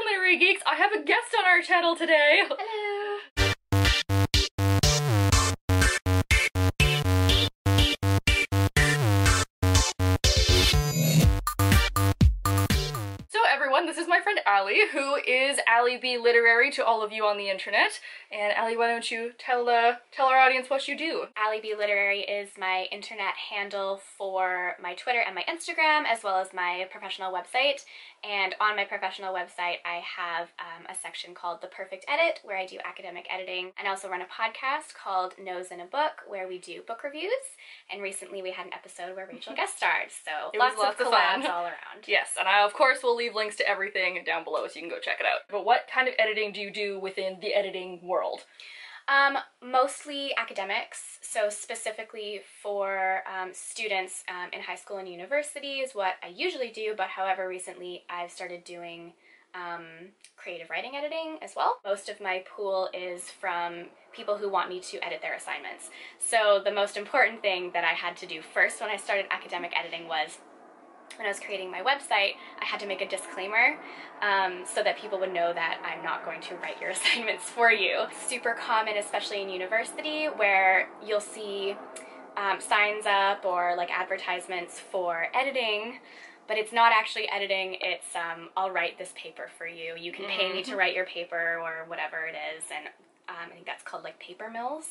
Literary Geeks! I have a guest on our channel today! Hello! So everyone, this is my friend Allie, who is Allie B Literary to all of you on the internet. And Allie, why don't you tell our audience what you do? Allie B Literary is my internet handle for my Twitter and my Instagram, as well as my professional website. And on my professional website, I have a section called The Perfect Edit, where I do academic editing. And I also run a podcast called Nose in a Book, where we do book reviews. And recently we had an episode where Rachel guest starred, so lots of collabs all around. Yes, and I of course will leave links to everything down below so you can go check it out. But what kind of editing do you do within the editing world? Mostly academics, so specifically for students in high school and university is what I usually do, but however recently I've started doing creative writing editing as well. Most of my pool is from people who want me to edit their assignments. So the most important thing that I had to do first when I started academic editing was, when I was creating my website, I had to make a disclaimer so that people would know that I'm not going to write your assignments for you. It's super common, especially in university, where you'll see signs up or like advertisements for editing, but it's not actually editing, it's I'll write this paper for you. You can pay me to write your paper or whatever it is, and I think that's called like paper mills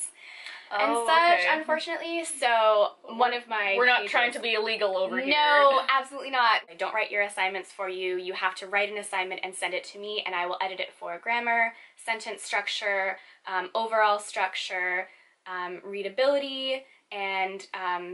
and such, unfortunately. So one of my We're not trying to be illegal over here. No, absolutely not. I don't write your assignments for you. You have to write an assignment and send it to me, and I will edit it for grammar, sentence structure, overall structure, readability, and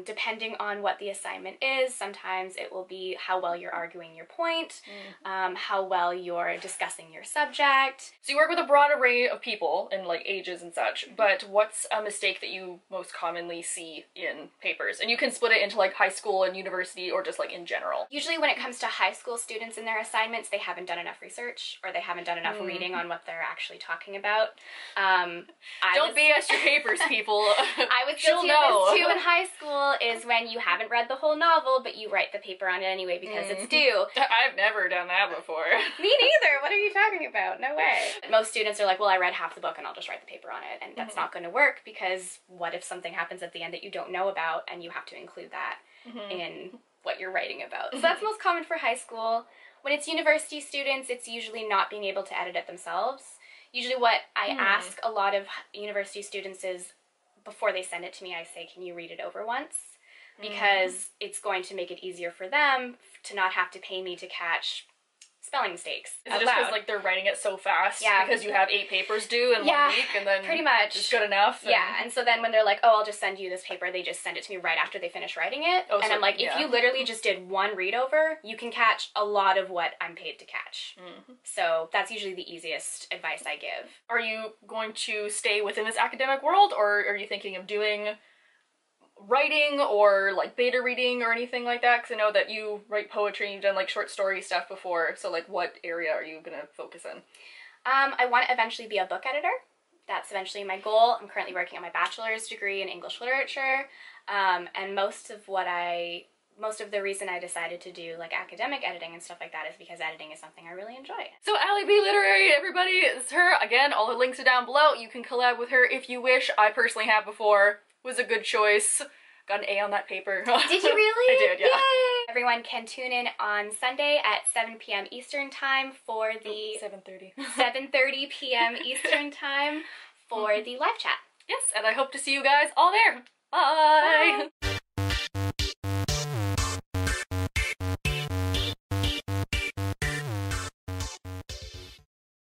depending on what the assignment is, sometimes it will be how well you're arguing your point, how well you're discussing your subject. So you work with a broad array of people and like ages and such, but what's a mistake that you most commonly see in papers? And you can split it into like high school and university or just like in general. Usually when it comes to high school students and their assignments, they haven't done enough research or they haven't done enough reading on what they're actually talking about. Don't BS your papers, people. I was guilty of this too in high school, is when you haven't read the whole novel, but you write the paper on it anyway because it's due. I've never done that before. Me neither. What are you talking about? No way. Most students are like, well, I read half the book and I'll just write the paper on it. And that's not going to work, because what if something happens at the end that you don't know about and you have to include that in what you're writing about? So that's most common for high school. When it's university students, it's usually not being able to edit it themselves. Usually what I ask a lot of university students is, before they send it to me, I say, can you read it over once? Because it's going to make it easier for them to not have to pay me to catch spelling mistakes. Is it just because like they're writing it so fast? Yeah. Because you have 8 papers due in 1 week, and then pretty much it's good enough? And so then when they're like, oh, I'll just send you this paper, they just send it to me right after they finish writing it. And so, I'm like, if you literally just did one read over, you can catch a lot of what I'm paid to catch. So that's usually the easiest advice I give. Are you going to stay within this academic world, or are you thinking of doing writing or like beta reading or anything like that? Because I know that you write poetry and you've done like short story stuff before, so like what area are you gonna focus in? I want to eventually be a book editor. That's eventually my goal. I'm currently working on my bachelor's degree in English literature, and most of the reason I decided to do like academic editing and stuff like that is because editing is something I really enjoy. So Allie B Literary, everybody, it's her. Again, all the links are down below. You can collab with her if you wish. I personally have before. Was a good choice. Got an A on that paper. Did you really? I did, yeah. Yay! Everyone can tune in on Sunday at 7 p.m. Eastern Time for the 7:30. 7:30 p.m. Eastern Time for the live chat. Yes, and I hope to see you guys all there. Bye!